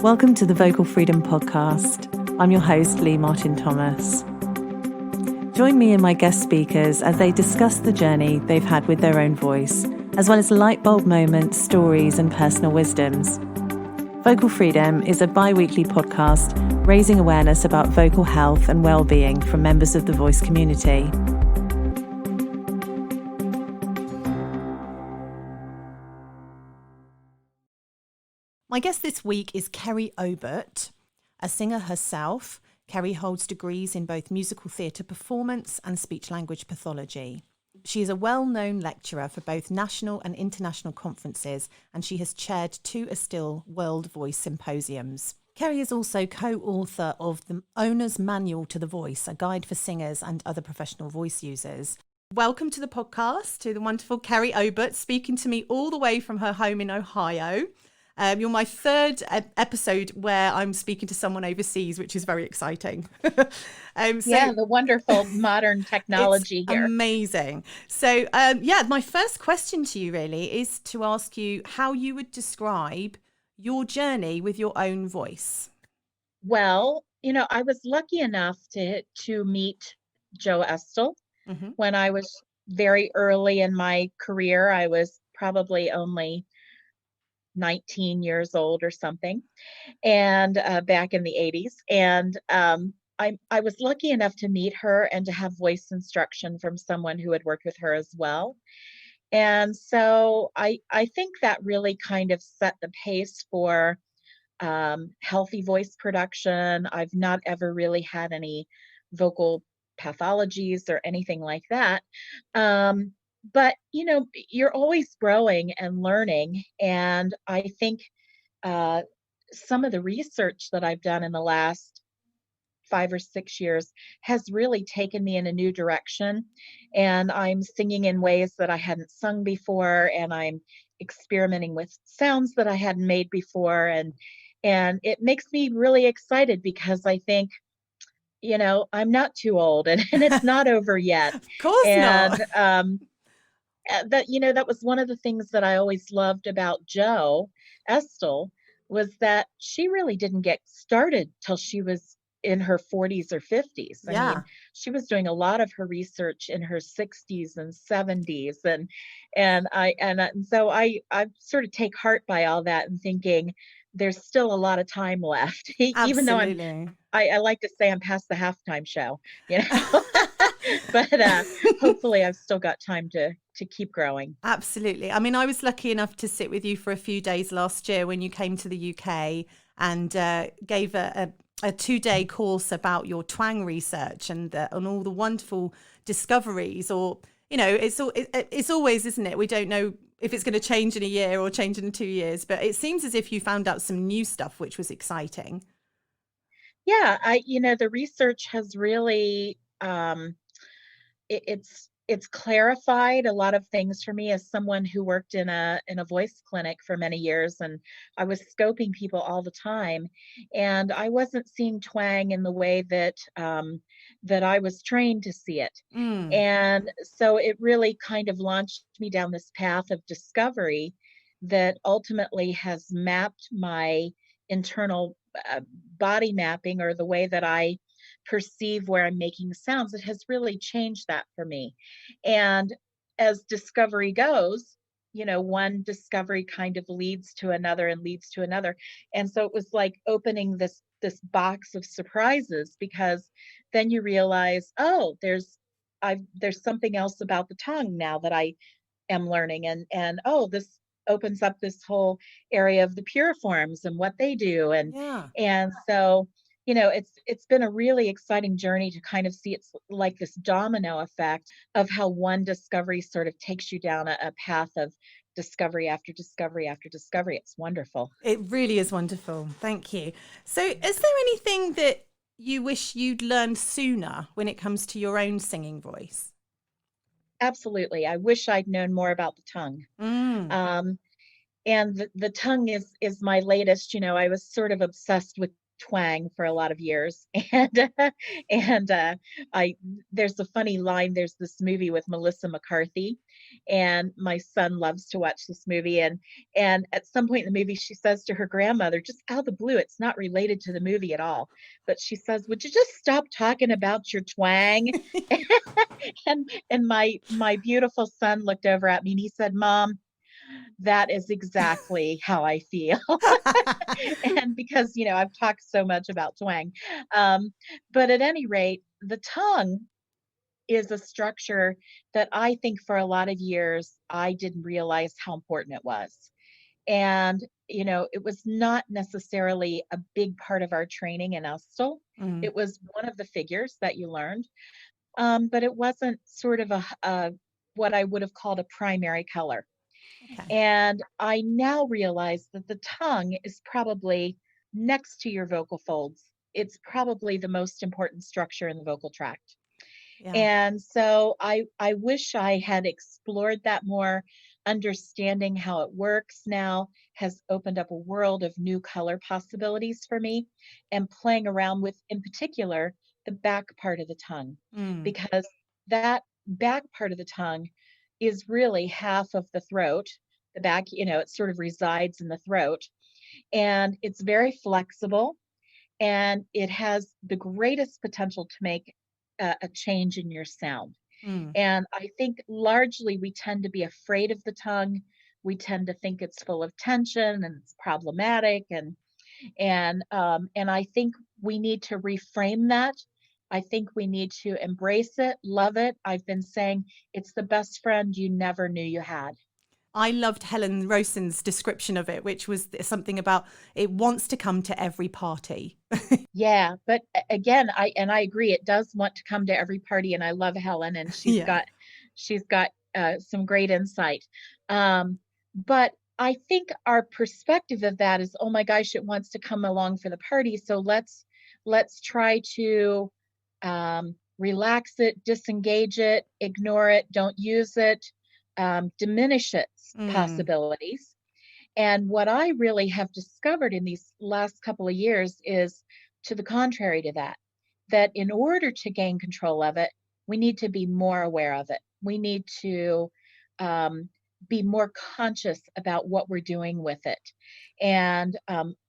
Welcome to the Vocal Freedom Podcast. I'm your host, Lee Martin Thomas. Join me and my guest speakers as they discuss the journey they've had with their own voice, as well as light bulb moments, stories, and personal wisdoms. Vocal Freedom is a bi-weekly podcast raising awareness about vocal health and well-being from members of the voice community. My guest this week is Kerrie Obert. A singer herself, Kerrie holds degrees in both musical theatre performance and speech-language pathology. She is a well-known lecturer for both national and international conferences, and she has chaired 2 Estill World Voice Symposiums. Kerrie is also co-author of The Owner's Manual to the Voice, a guide for singers and other professional voice users. Welcome to the podcast, to the wonderful Kerrie Obert, speaking to me all the way from her home in Ohio. You're my third episode where I'm speaking to someone overseas, which is very exciting. The wonderful modern technology here. Amazing. So, my first question to you really is to ask you how you would describe your journey with your own voice. Well, I was lucky enough to meet Jo Estill when I was very early in my career. I was probably only 19 years old or something, and back in the 80s. And I was lucky enough to meet her and to have voice instruction from someone who had worked with her as well. And so I think that really kind of set the pace for healthy voice production. I've not ever really had any vocal pathologies or anything like that. But you're always growing and learning. And I think some of the research that I've done in the last 5 or 6 years has really taken me in a new direction. And I'm singing in ways that I hadn't sung before, and I'm experimenting with sounds that I hadn't made before. And it makes me really excited because I think, I'm not too old, and it's not over yet. Of course and, not. That was one of the things that I always loved about Jo Estill, was that she really didn't get started till she was in her 40s or 50s. I mean, she was doing a lot of her research in her 60s and 70s, and so I sort of take heart by all that and thinking there's still a lot of time left, even though I like to say I'm past the halftime show, but hopefully I've still got time to keep growing. Absolutely. I mean, I was lucky enough to sit with you for a few days last year when you came to the UK and gave a 2-day course about your Twang research and on all the wonderful discoveries. Or, it's always, isn't it? We don't know if it's going to change in a year or change in 2 years, but it seems as if you found out some new stuff, which was exciting. Yeah, the research has really, it's clarified a lot of things for me as someone who worked in a voice clinic for many years, and I was scoping people all the time, and I wasn't seeing twang in the way that that I was trained to see it. And so it really kind of launched me down this path of discovery that ultimately has mapped my internal body mapping, or the way that I perceive where I'm making sounds. It has really changed that for me. And as discovery goes, one discovery kind of leads to another and leads to another. And so it was like opening this box of surprises, because then you realize, oh, there's something else about the tongue now that I am learning, and oh, this opens up this whole area of the piriforms and what they do. And so it's been a really exciting journey to kind of see it's like this domino effect of how one discovery sort of takes you down a path of discovery after discovery after discovery. It's wonderful. It really is wonderful. Thank you. So is there anything that you wish you'd learned sooner when it comes to your own singing voice? Absolutely. I wish I'd known more about the tongue. And the tongue is my latest. I was sort of obsessed with Twang for a lot of years, and I there's a funny line. There's this movie with Melissa McCarthy, and my son loves to watch this movie. And at some point in the movie, she says to her grandmother, just out of the blue, it's not related to the movie at all, but she says, "Would you just stop talking about your twang?" And my beautiful son looked over at me and he said, "Mom, that is exactly how I feel." And because, I've talked so much about twang. But at any rate, the tongue is a structure that I think for a lot of years I didn't realize how important it was. And, it was not necessarily a big part of our training in Estill. Mm, It was one of the figures that you learned, but it wasn't sort of a what I would have called a primary color. okay. And I now realize that the tongue is probably next to your vocal folds. It's probably the most important structure in the vocal tract. Yeah. And so I wish I had explored that more. Understanding how it works now has opened up a world of new color possibilities for me, and playing around with, in particular, the back part of the tongue, Mm, because that back part of the tongue is really half of the throat. The back, it sort of resides in the throat, and it's very flexible, and it has the greatest potential to make a change in your sound. mm. And I think largely we tend to be afraid of the tongue. We tend to think it's full of tension and it's problematic, and I think we need to reframe that. I think we need to embrace it, love it. I've been saying it's the best friend you never knew you had. I loved Helen Roson's description of it, which was something about it wants to come to every party. Yeah, but again, I agree. It does want to come to every party, and I love Helen, and Yeah. she's got some great insight. But I think our perspective of that is, oh my gosh, it wants to come along for the party, so let's try to relax it, disengage it, ignore it, don't use it, diminish its Mm, possibilities. And what I really have discovered in these last couple of years is to the contrary to that, that in order to gain control of it, we need to be more aware of it. We need to um, be more conscious about what we're doing with it, and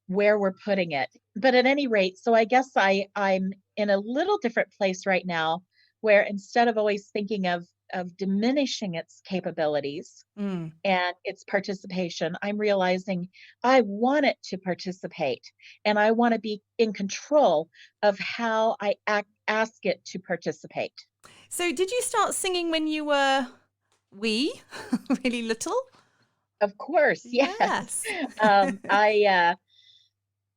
where we're putting it. But at any rate, so I guess I'm in a little different place right now, where instead of always thinking of diminishing its capabilities mm. and its participation, I'm realizing I want it to participate, and I want to be in control of how ask it to participate. So, did you start singing when you were wee, really little? Of course, yes. Yes.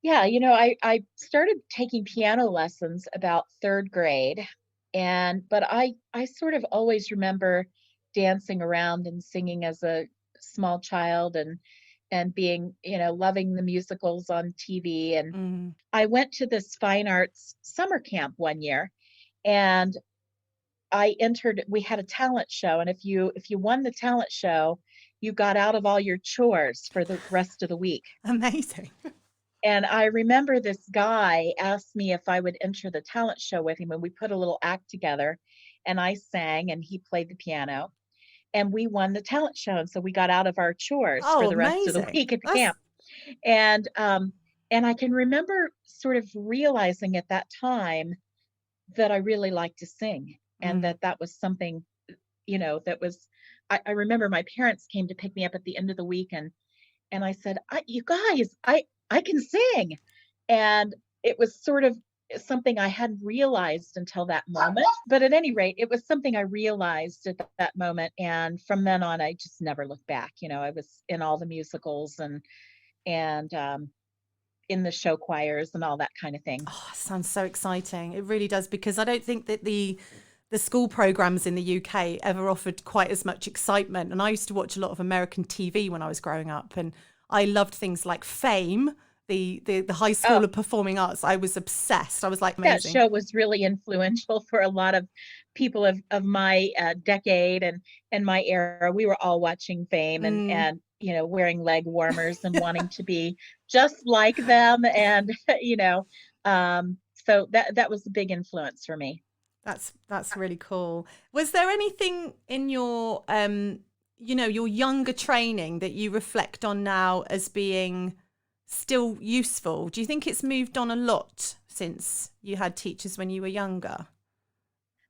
Yeah, I started taking piano lessons about third grade, but I sort of always remember dancing around and singing as a small child, and being, loving the musicals on TV. And Mm. I went to this fine arts summer camp one year, and we had a talent show, and if you won the talent show, you got out of all your chores for the rest of the week. Amazing. And I remember this guy asked me if I would enter the talent show with him, and we put a little act together, and I sang and he played the piano, and we won the talent show. And so we got out of our chores for Oh, the rest of the amazing. week at the That's camp. And and I can remember sort of realizing at that time that I really liked to sing, and mm. that was something, that was I remember my parents came to pick me up at the end of the week, and I said, "You guys, I can sing." And it was sort of something I hadn't realized until that moment. But at any rate, it was something I realized at that moment, and from then on, I just never looked back. I was in all the musicals, and in the show choirs and all that kind of thing. Oh, it sounds so exciting. It really does, because I don't think that the school programs in the UK ever offered quite as much excitement. And I used to watch a lot of American TV when I was growing up, and I loved things like Fame, the High Oh, School of Performing Arts. I was obsessed. I was like, that amazing. show was really influential for a lot of people of my decade and my era. We were all watching Fame Mm, and wearing leg warmers and wanting to be just like them, and so that was a big influence for me. that's really cool. Was there anything in your your younger training that you reflect on now as being still useful? Do you think it's moved on a lot since you had teachers when you were younger?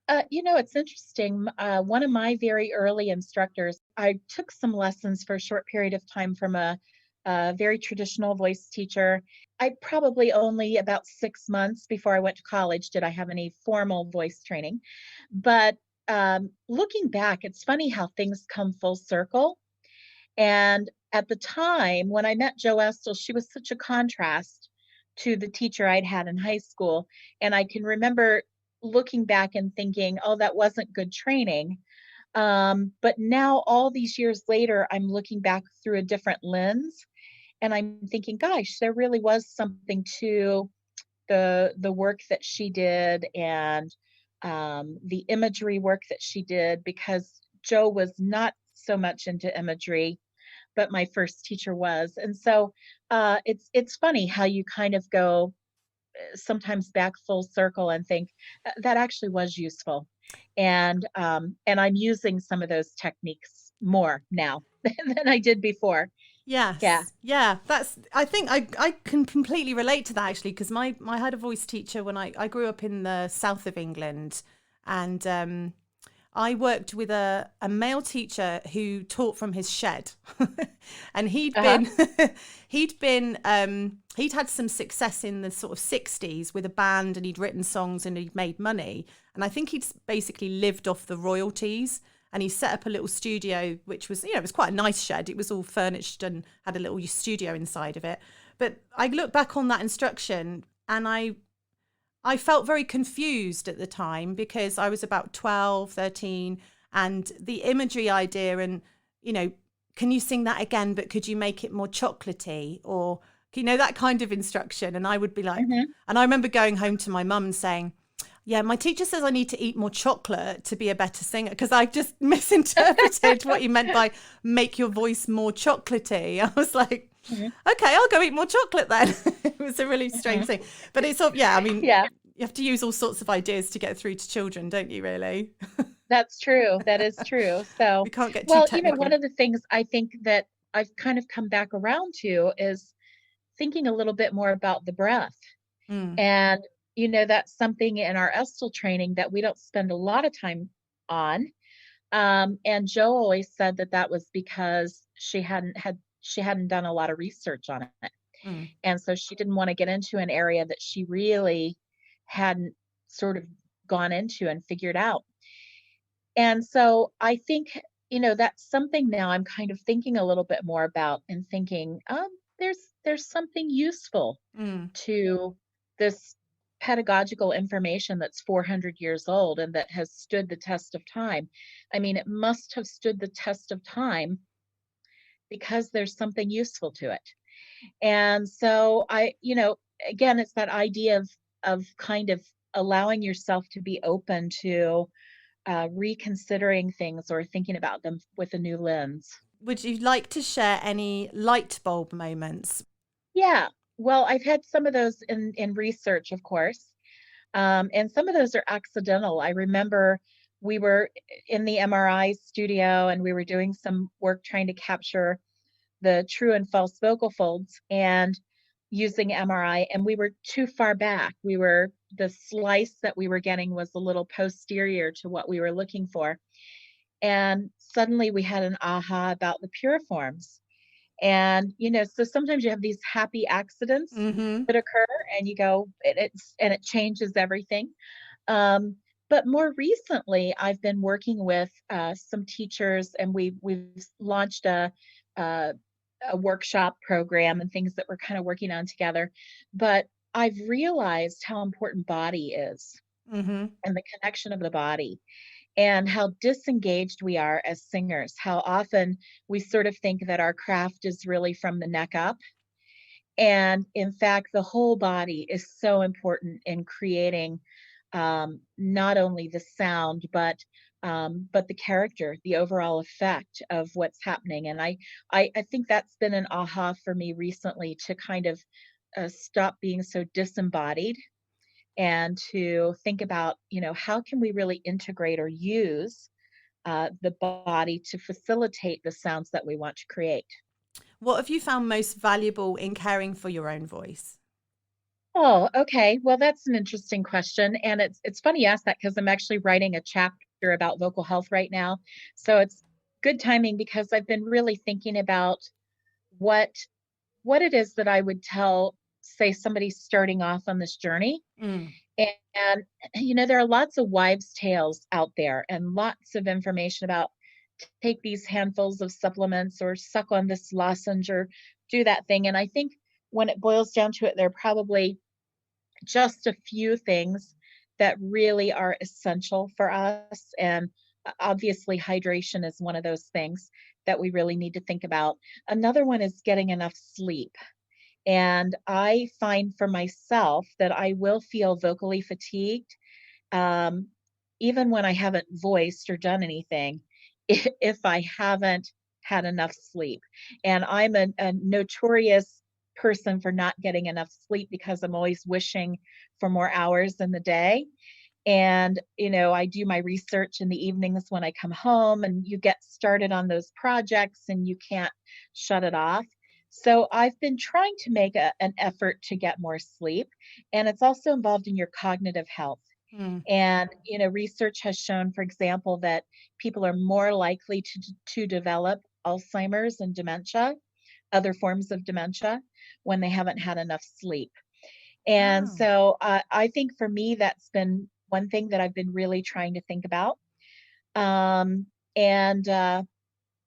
It's interesting. One of my very early instructors, I took some lessons for a short period of time from a very traditional voice teacher. I probably only about 6 months before I went to college did I have any formal voice training. But looking back, it's funny how things come full circle. And at the time when I met Jo Estill, she was such a contrast to the teacher I'd had in high school. And I can remember looking back and thinking, oh, that wasn't good training. But now, all these years later, I'm looking back through a different lens and I'm thinking, gosh, there really was something to the work that she did and the imagery work that she did, because Jo was not so much into imagery, but my first teacher was. And so it's funny how you kind of go sometimes back full circle and think that actually was useful, and I'm using some of those techniques more now than I did before. Yeah. Yes. Yeah. I think I can completely relate to that actually, because I had a voice teacher when I grew up in the south of England, and I worked with a male teacher who taught from his shed. And Uh-huh. he'd had some success in the sort of 60s with a band, and he'd written songs and he'd made money. And I think he'd basically lived off the royalties, and he set up a little studio, which was, it was quite a nice shed. It was all furnished and had a little studio inside of it. But I look back on that instruction, and I felt very confused at the time because I was about 12, 13, and the imagery idea and, can you sing that again, but could you make it more chocolatey, or, that kind of instruction. And I would be like, Hmm. and I remember going home to my mum and saying, yeah, my teacher says I need to eat more chocolate to be a better singer, because I just misinterpreted what he meant by make your voice more chocolatey. I was like, Hmm. okay, I'll go eat more chocolate then. It was a really strange Hmm. thing. But it's, yeah, I mean, Yeah, you have to use all sorts of ideas to get through to children, don't you, really? that's true. That is true. So, We can't get too well, one technical. of the things I think that I've kind of come back around to is thinking a little bit more about the breath. Mm, And, that's something in our Estel training that we don't spend a lot of time on. And Jo always said that that was because she hadn't done a lot of research on it. mm, And so she didn't want to get into an area that she really hadn't sort of gone into and figured out. And so I think, that's something now I'm kind of thinking a little bit more about and thinking, there's something useful mm. to this pedagogical information that's 400 years old and that has stood the test of time. I mean, it must have stood the test of time because there's something useful to it. And so again, it's that idea of kind of allowing yourself to be open to reconsidering things or thinking about them with a new lens. Would you like to share any light bulb moments? Yeah. Well, I've had some of those in research, of course. And some of those are accidental. I remember we were in the MRI studio and we were doing some work trying to capture the true and false vocal folds and using MRI, and we were too far back. The slice that we were getting was a little posterior to what we were looking for. And suddenly we had an aha about the piriforms. And, so sometimes you have these happy accidents Mm-hmm. that occur and you go, and it changes everything. Um, but more recently, I've been working with some teachers, and we've launched a a workshop program and things that we're kind of working on together. But I've realized how important body is Mm-hmm. and the connection of the body and how disengaged we are as singers, how often we sort of think that our craft is really from the neck up. And in fact, the whole body is so important in creating not only the sound, but the character, the overall effect of what's happening. And I think that's been an aha for me recently to kind of stop being so disembodied and to think about, how can we really integrate or use the body to facilitate the sounds that we want to create. What have you found most valuable in caring for your own voice? Oh, okay. Well, that's an interesting question, and it's funny you ask that because I'm actually writing a chapter about vocal health right now. So it's good timing because I've been really thinking about what what it is that I would tell, say, somebody starting off on this journey. Mm. And there are lots of wives' tales out there and lots of information about take these handfuls of supplements or suck on this lozenge or do that thing. And I think when it boils down to it, there are probably just a few things that really are essential for us. And obviously, hydration is one of those things that we really need to think about. Another one is getting enough sleep. And I find for myself that I will feel vocally fatigued, um, even when I haven't voiced or done anything, if I haven't had enough sleep. And I'm a notorious person for not getting enough sleep because I'm always wishing for more hours in the day. And, I do my research in the evenings when I come home, and you get started on those projects and you can't shut it off. So I've been trying to make an effort to get more sleep. And it's also involved in your cognitive health. Mm. And, research has shown, for example, that people are more likely to develop Alzheimer's and dementia, other forms of dementia, when they haven't had enough sleep. And Wow. so I think for me, that's been one thing that I've been really trying to think about. And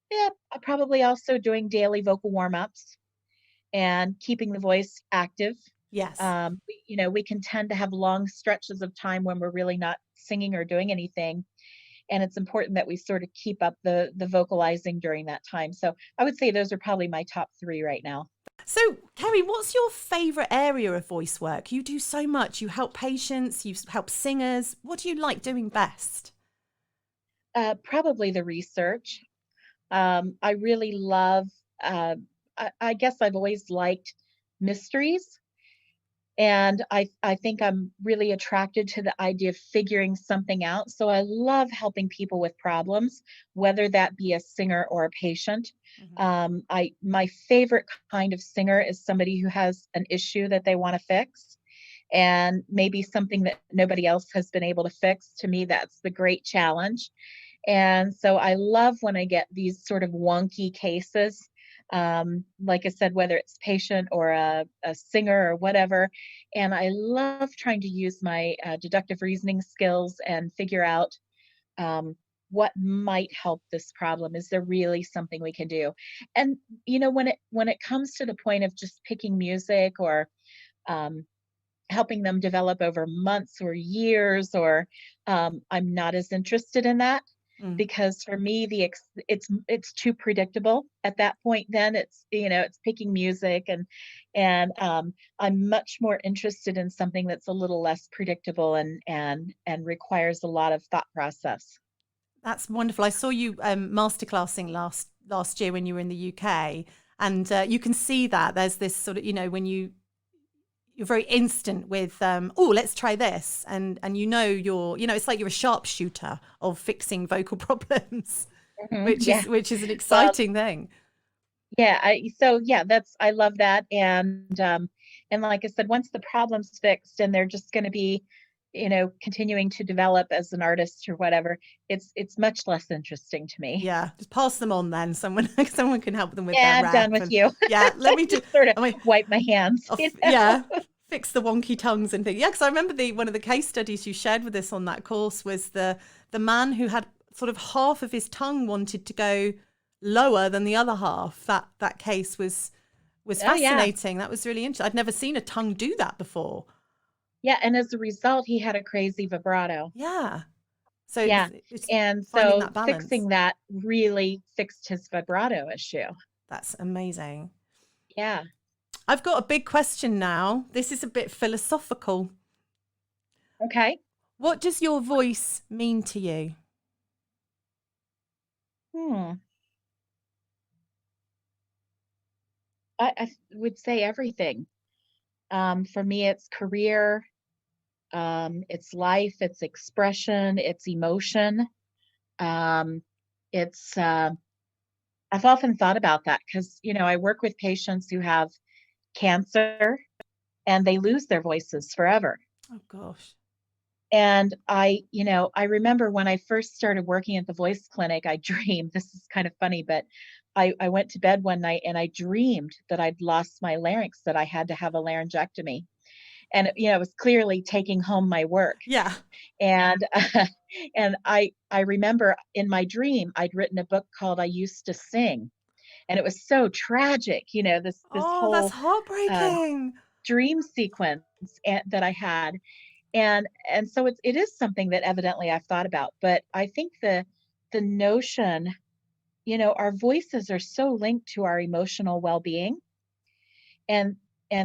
yeah, probably also doing daily vocal warm ups and keeping the voice active. Yes. We can tend to have long stretches of time when we're really not singing or doing anything. And it's important that we sort of keep up the vocalizing during that time. So I would say those are probably my top three right now. So, Kerrie, what's your favorite area of voice work? You do so much. You help patients, you help singers. What do you like doing best? Probably the research. I really love, I guess I've always liked mysteries. And I think I'm really attracted to the idea of figuring something out. So I love helping people with problems, whether that be a singer or a patient. Mhm. My favorite kind of singer is somebody who has an issue that they want to fix and maybe something that nobody else has been able to fix. To me, that's the great challenge. And so I love when I get these sort of wonky cases. Like I said, whether it's patient or a singer or whatever. And I love trying to use my deductive reasoning skills and figure out um, what might help this problem. Is there really something we can do? And when it comes to the point of just picking music or um, helping them develop over months or years, or I'm not as interested in that Mm. because for me it's too predictable at that point. Then it's picking music, and I'm much more interested in something that's a little less predictable and requires a lot of thought process. That's wonderful. I saw you masterclassing last year when you were in the UK, and you can see that there's this sort of when you're very instant with oh, let's try this, and it's like you're a sharpshooter of fixing vocal problems, which Yeah. is an Well, exciting thing. yeah, that's I love that. And like I said, once the problem's fixed and they're just going to be, continuing to develop as an artist or whatever, it's much less interesting to me. Yeah, just pass them on then. Someone can help them with their Yeah, I'm done rap, with and you. yeah, let me do. Just sort of I mean, wipe my hands, yeah, fix the wonky tongues and things. Yeah, because I remember the one of the case studies you shared with us on that course was the man who had sort of half of his tongue wanted to go lower than the other half. That case was Oh yeah. fascinating. That was really interesting. I'd never seen a tongue do that before. Yeah, and as a result, he had a crazy vibrato. Yeah. So Yeah. it's And finding so that balance. fixing that really fixed his vibrato issue. That's amazing. Yeah. I've got a big question now. This is a bit philosophical. Okay. What does your voice mean to you? Hmm. I would say everything. For me, it's career, it's life, it's expression, it's emotion. Um, it's I've often thought about that because, I work with patients who have cancer and they lose their voices forever. Oh gosh. And I remember when I first started working at the voice clinic, I dreamed, this is kind of funny, but I went to bed one night and I dreamed that I'd lost my larynx, that I had to have a laryngectomy. And, it was clearly taking home my work. Yeah. And and I remember in my dream, I'd written a book called I Used to Sing. And it was so tragic, this Oh, that's whole uh, heartbreaking. dream sequence that I had. And so it is something that evidently I've thought about. But I think the notion, our voices are so linked to our emotional well-being, and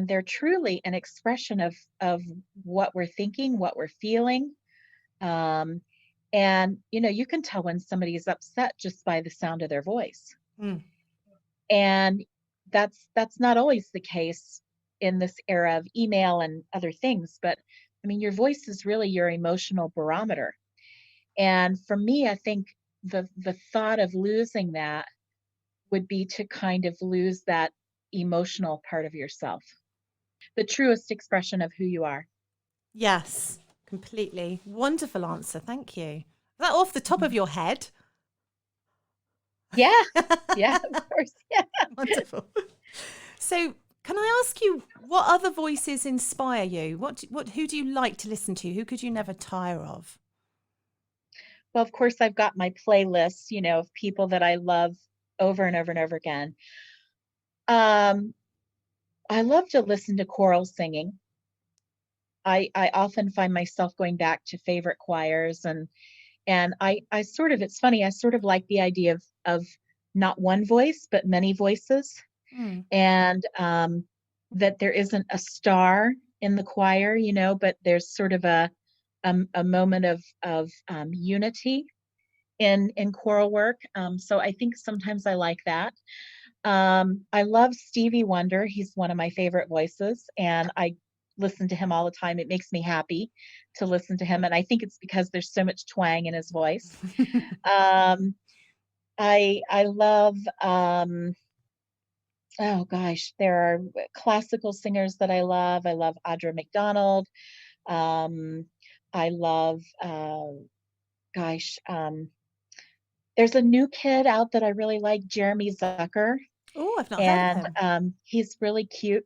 they're truly an expression of what we're thinking, what we're feeling. Um, and you can tell when somebody is upset just by the sound of their voice. Mm. And that's not always the case in this era of email and other things, but I mean, your voice is really your emotional barometer. And for me, I think the thought of losing that would be to kind of lose that emotional part of yourself, the truest expression of who you are. Yes, completely. Wonderful answer. Thank you. Is that off the top of Mhm. your head? Yeah, yeah, of course. Yeah. Wonderful. So, can I ask you what other voices inspire you? Who do you like to listen to? Who could you never tire of? Well, of course, I've got my playlist, of people that I love over and over and over again. Um, I love to listen to choral singing. I often find myself going back to favorite choirs, and I sort of, it's funny, I sort of like the idea of not one voice but many voices, Mm. and that there isn't a star in the choir, but there's sort of a moment of unity in choral work. So I think sometimes I like that. I love Stevie Wonder. He's one of my favorite voices, and I listen to him all the time. It makes me happy to listen to him, and I think it's because there's so much twang in his voice. Um, I love oh gosh, there are classical singers that I love. I love Audra McDonald. Um, I love gosh, there's a new kid out that I really like, Jeremy Zucker. Oh, I've not heard of And him. he's really cute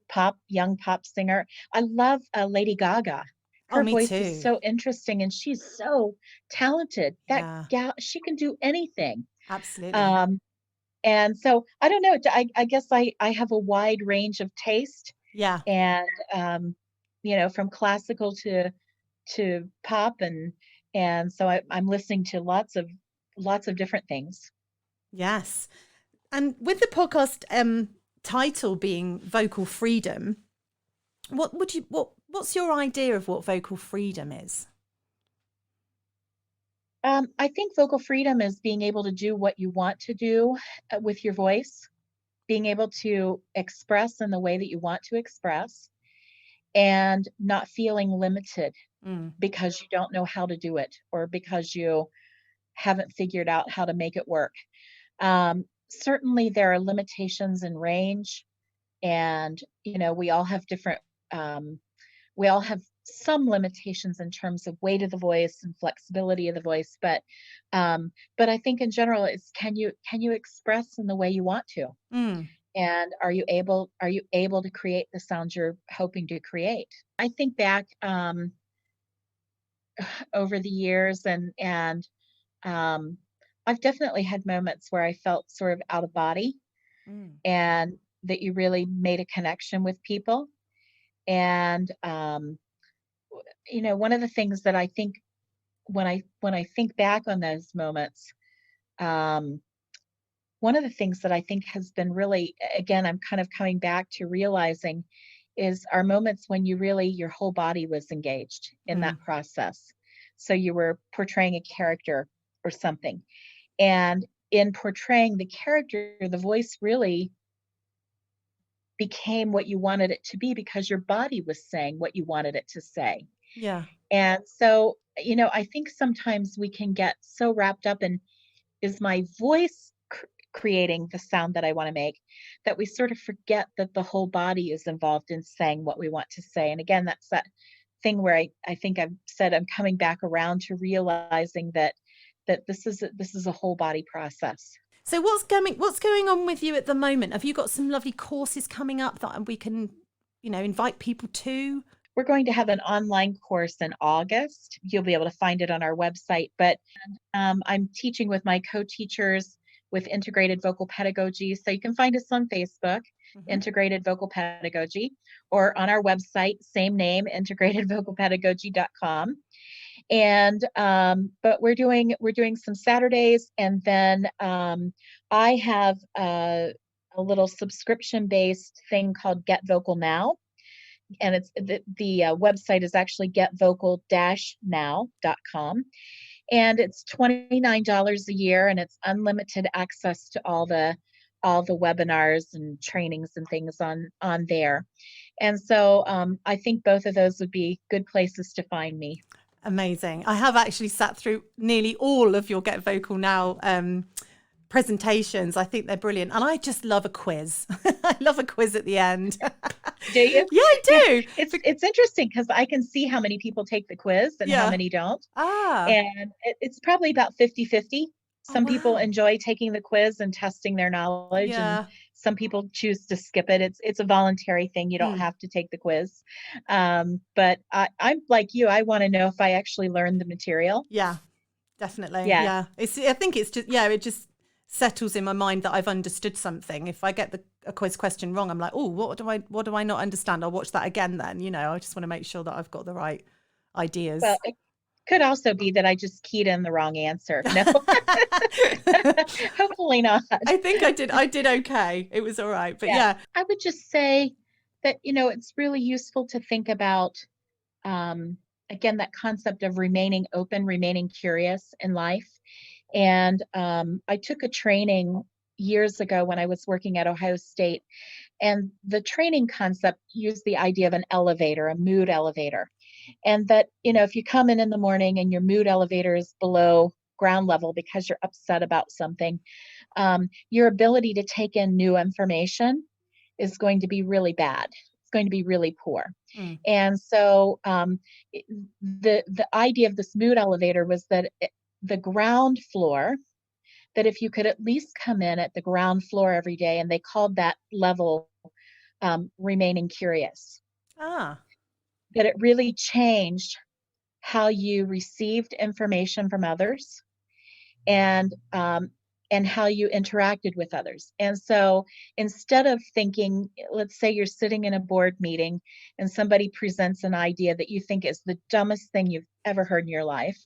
young pop singer. I love Lady Gaga. Oh, Her me voice is too. so interesting and she's so talented. That Yeah, gal, she can do anything. absolutely. Um, and so I don't know. I guess I have a wide range of taste, Yeah. and from classical to pop, and so I'm listening to lots of different things. Yes. And with the podcast title being vocal freedom, what's your idea of what vocal freedom is? I think vocal freedom is being able to do what you want to do with your voice, being able to express in the way that you want to express, and not feeling limited Mm. because you don't know how to do it or because you haven't figured out how to make it work. Certainly, there are limitations in range, and we all have different. Um, we all have some limitations in terms of weight of the voice and flexibility of the voice, but I think in general it's can you express in the way you want to, Mm. and are you able to create the sounds you're hoping to create. I think back over the years, and um, I've definitely had moments where I felt sort of out of body, Mm. and that you really made a connection with people. And one of the things that I think when I think back on those moments, um, one of the things that I think has been really, again, I'm kind of coming back to realizing is our moments when you really, your whole body was engaged in Mm. that process. So you were portraying a character or something. And in portraying the character, the voice really became what you wanted it to be because your body was saying what you wanted it to say. Yeah. And so, I think sometimes we can get so wrapped up in, is my voice creating the sound that I want to make, that we sort of forget that the whole body is involved in saying what we want to say. And again, that's that thing where I think I've said I'm coming back around to realizing that this is a whole body process. So what's going on with you at the moment? Have you got some lovely courses coming up that we can, invite people to? We're going to have an online course in August. You'll be able to find it on our website, but I'm teaching with my co-teachers with integrated vocal pedagogy. So you can find us on Facebook, Hmm. integrated vocal pedagogy, or on our website, same name, integratedvocalpedagogy.com. And but we're doing some Saturdays, and then I have a little subscription based thing called Get Vocal Now, and it's the website is actually getvocal-now.com, and it's $29 a year, and it's unlimited access to all the webinars and trainings and things on there. And so I think both of those would be good places to find me. Amazing. I have actually sat through nearly all of your Get Vocal Now presentations. I think they're brilliant. And I just love a quiz. I love a quiz at the end. Do you? Yeah, I Yeah, do. it's interesting because I can see how many people take the quiz and how Yeah. many don't. Ah. And it's probably about 50-50. Oh, Some people wow. enjoy taking the quiz and testing their knowledge, and Yeah. some people choose to skip it. It's a voluntary thing. You don't Mm. have to take the quiz. But I'm like you. I want to know if I actually learned the material. Yeah, definitely. Yeah. Yeah. I think it's just, yeah, it just settles in my mind that I've understood something. If I get a quiz question wrong, I'm like, oh, what do I not understand? I'll watch that again then. I just want to make sure that I've got the right Well, ideas. it could also be that I just keyed in the wrong answer. No, hopefully not. I think I did okay. It was all right. But Yeah. yeah. I would just say that, it's really useful to think about, um, again, that concept of remaining open, remaining curious in life. And I took a training years ago when I was working at Ohio State, and the training concept used the idea of an elevator, a mood elevator. And that, if you come in the morning and your mood elevator is below ground level because you're upset about something, your ability to take in new information is going to be really bad. It's going to be really poor. Mm. And so the idea of this mood elevator was that the ground floor, that if you could at least come in at the ground floor every day, and they called that level remaining curious, Ah. that it really changed how you received information from others, and how you interacted with others. And so instead of thinking, let's say you're sitting in a board meeting and somebody presents an idea that you think is the dumbest thing you've ever heard in your life.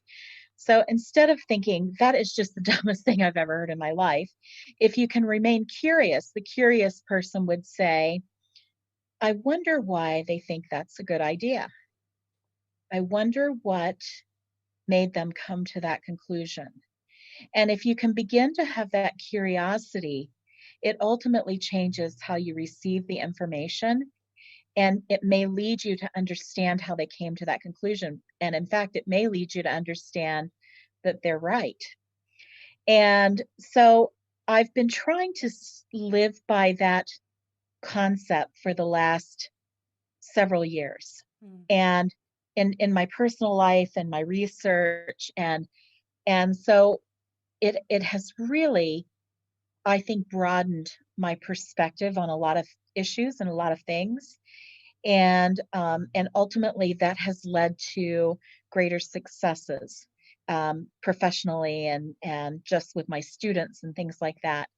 So instead of thinking that is just the dumbest thing I've ever heard in my life, if you can remain curious, the curious person would say, I wonder why they think that's a good idea. I wonder what made them come to that conclusion. And if you can begin to have that curiosity, it ultimately changes how you receive the information. And it may lead you to understand how they came to that conclusion. And in fact, it may lead you to understand that they're right. And so I've been trying to live by that concept for the last several years. Mm. And in my personal life and my research, and so it has really, I think, broadened my perspective on a lot of issues and a lot of things. And ultimately that has led to greater successes, professionally, and just with my students and things like that,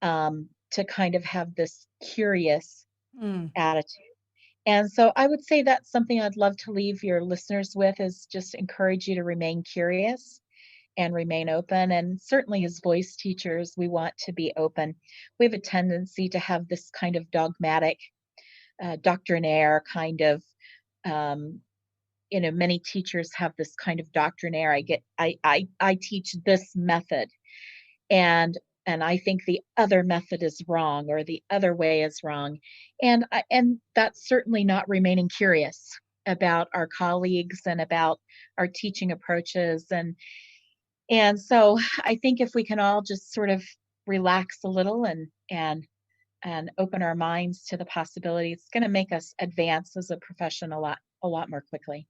to kind of have this curious Mm. attitude. And so I would say that's something I'd love to leave your listeners with, is just encourage you to remain curious and remain open. And certainly as voice teachers, we want to be open. We have a tendency to have this kind of dogmatic, doctrinaire kind of, um, many teachers have this kind of doctrinaire. I teach this method, and I think the other method is wrong, or the other way is wrong. And that's certainly not remaining curious about our colleagues and about our teaching approaches. And so I think if we can all just sort of relax a little and open our minds to the possibility, it's going to make us advance as a profession a lot more quickly.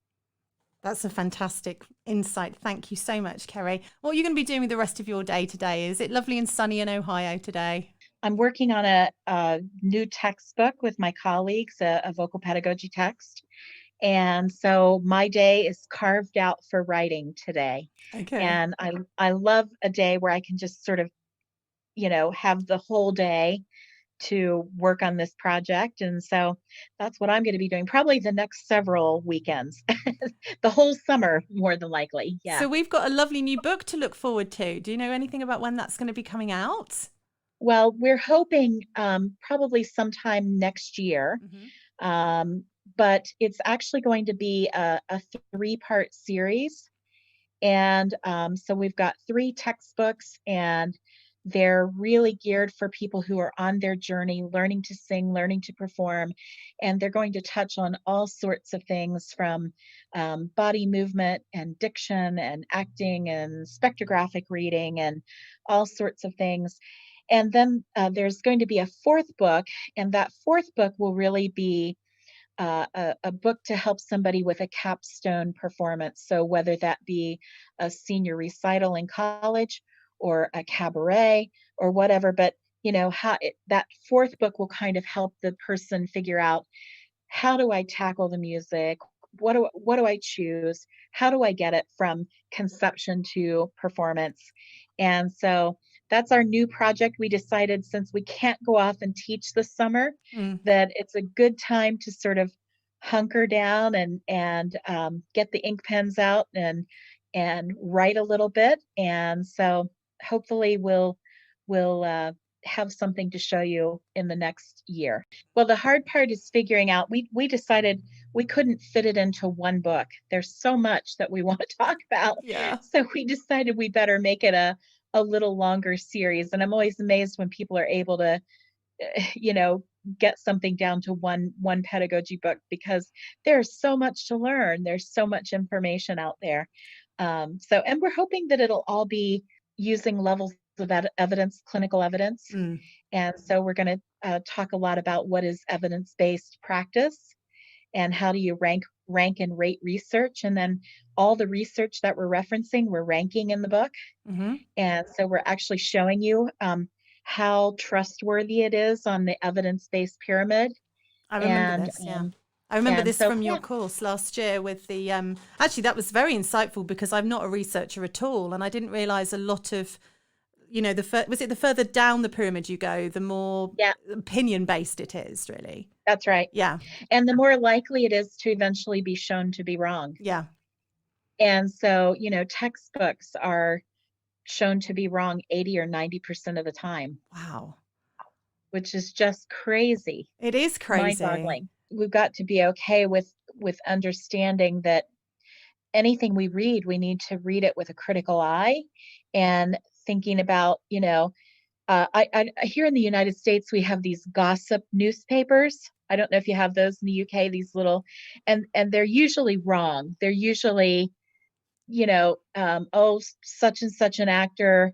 That's a fantastic insight. Thank you so much, Kerrie. What are you going to be doing with the rest of your day today? Is it lovely and sunny in Ohio today? I'm working on a new textbook with my colleagues, a vocal pedagogy text. And so my day is carved out for writing today. Okay. And I love a day where I can just sort of, have the whole day to work on this project. And so that's what I'm going to be doing probably the next several weekends, the whole summer, more than likely. Yeah. So we've got a lovely new book to look forward to. Do you know anything about when that's going to be coming out? Well, we're hoping probably sometime next year. Mm-hmm. Um, but it's actually going to be a three-part series. And so we've got three textbooks, and they're really geared for people who are on their journey, learning to sing, learning to perform. And they're going to touch on all sorts of things from body movement and diction and acting and spectrographic reading and all sorts of things. And then there's going to be a fourth book, and that fourth book will really be a book to help somebody with a capstone performance. So whether that be a senior recital in college or a cabaret or whatever, but that fourth book will kind of help the person figure out, how do I tackle the music? What do I choose? How do I get it from conception to performance? And so that's our new project. We decided, since we can't go off and teach this summer, Mm. that it's a good time to sort of hunker down and get the ink pens out and write a little bit. And so hopefully we'll have something to show you in the next year. Well, the hard part is figuring out, we decided we couldn't fit it into one book. There's so much that we want to talk about. Yeah. So we decided we better make it a little longer series. And I'm always amazed when people are able to, you know, get something down to one pedagogy book, because there's so much to learn. There's so much information out there. And we're hoping that it'll all be using levels of evidence, clinical evidence. Mm. And so we're going to talk a lot about what is evidence-based practice, and how do you rank and rate research. And then all the research that we're referencing, we're ranking in the book. Mm-hmm. And so we're actually showing you how trustworthy it is on the evidence-based pyramid. I remember And this, yeah. I remember this so, from your yeah. course last year with the, actually that was very insightful, because I'm not a researcher at all. And I didn't realize a lot of, you know, was it the further down the pyramid you go, the more Yeah. opinion based it is, really. That's right. Yeah. And the more likely it is to eventually be shown to be wrong. Yeah. And so, textbooks are shown to be wrong 80 or 90% of the time, Wow. which is just crazy. It is crazy. Mind-boggling. We've got to be okay with understanding that anything we read, we need to read it with a critical eye, and thinking about, here in the United States, we have these gossip newspapers. I don't know if you have those in the UK, these little, and they're usually wrong. They're usually, oh, such and such an actor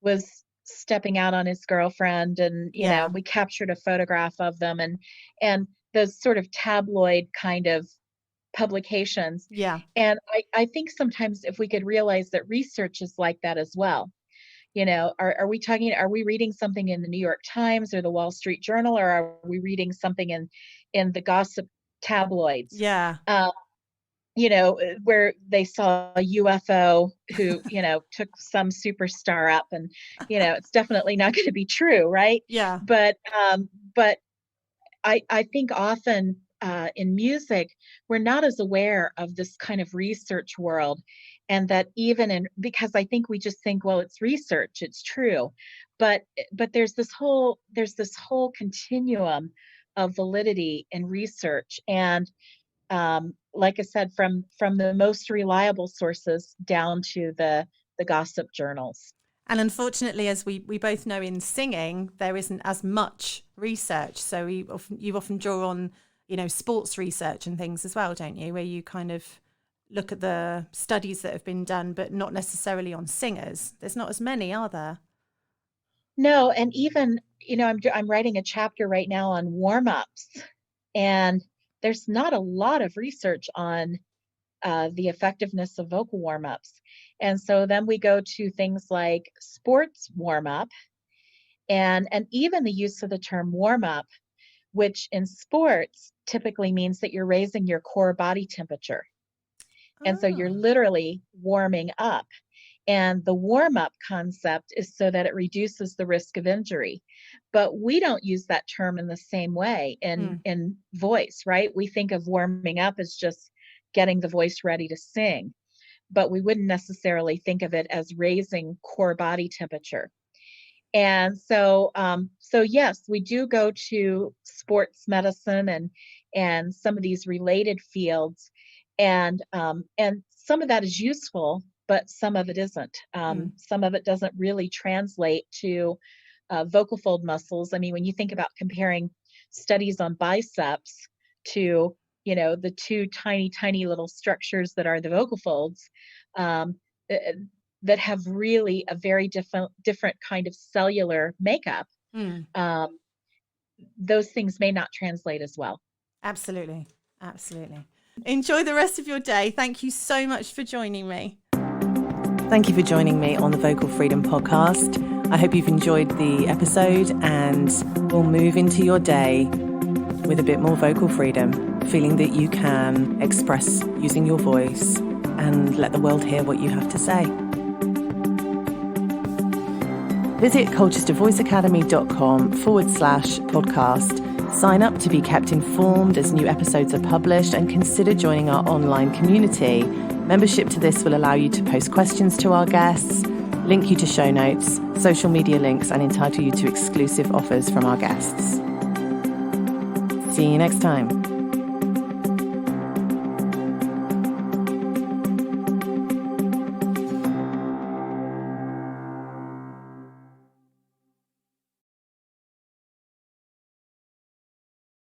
was stepping out on his girlfriend, and Yeah. we captured a photograph of them, and those sort of tabloid kind of publications. Yeah. And I think sometimes if we could realize that research is like that as well. Are we reading something in the New York Times or the Wall Street Journal, or are we reading something in the gossip tabloids? Yeah. Where they saw a UFO who, took some superstar up, and, it's definitely not going to be true, right? Yeah. But I think often in music, we're not as aware of this kind of research world. And that because I think we just think, well, it's research, it's true, but there's this whole continuum of validity in research, and like I said, from the most reliable sources down to the gossip journals. And unfortunately, as we both know, in singing, there isn't as much research. So you often draw on, sports research and things as well, don't you? Where you kind of look at the studies that have been done, but not necessarily on singers. There's not as many, are there? No, and even, I'm writing a chapter right now on warmups, and there's not a lot of research on the effectiveness of vocal warmups. And so then we go to things like sports warm-up, and even the use of the term warm-up, which in sports typically means that you're raising your core body temperature. And so you're literally warming up. And the warm-up concept is so that it reduces the risk of injury. But we don't use that term in the same way in voice, right? We think of warming up as just getting the voice ready to sing, but we wouldn't necessarily think of it as raising core body temperature. And so yes, we do go to sports medicine and some of these related fields, and some of that is useful, but some of it isn't. Some of it doesn't really translate to vocal fold muscles. I mean, when you think about comparing studies on biceps to, the two tiny little structures that are the vocal folds, that have really a very different kind of cellular makeup, those things may not translate as well. Absolutely. Enjoy the rest of your day. Thank you so much for joining me. Thank you for joining me on the Vocal Freedom Podcast. I hope you've enjoyed the episode, and we'll move into your day with a bit more vocal freedom, feeling that you can express using your voice and let the world hear what you have to say. Visit colchestervoiceacademy.com/podcast. Sign up to be kept informed as new episodes are published, and consider joining our online community. Membership to this will allow you to post questions to our guests, link you to show notes, social media links, and entitle you to exclusive offers from our guests. See you next time.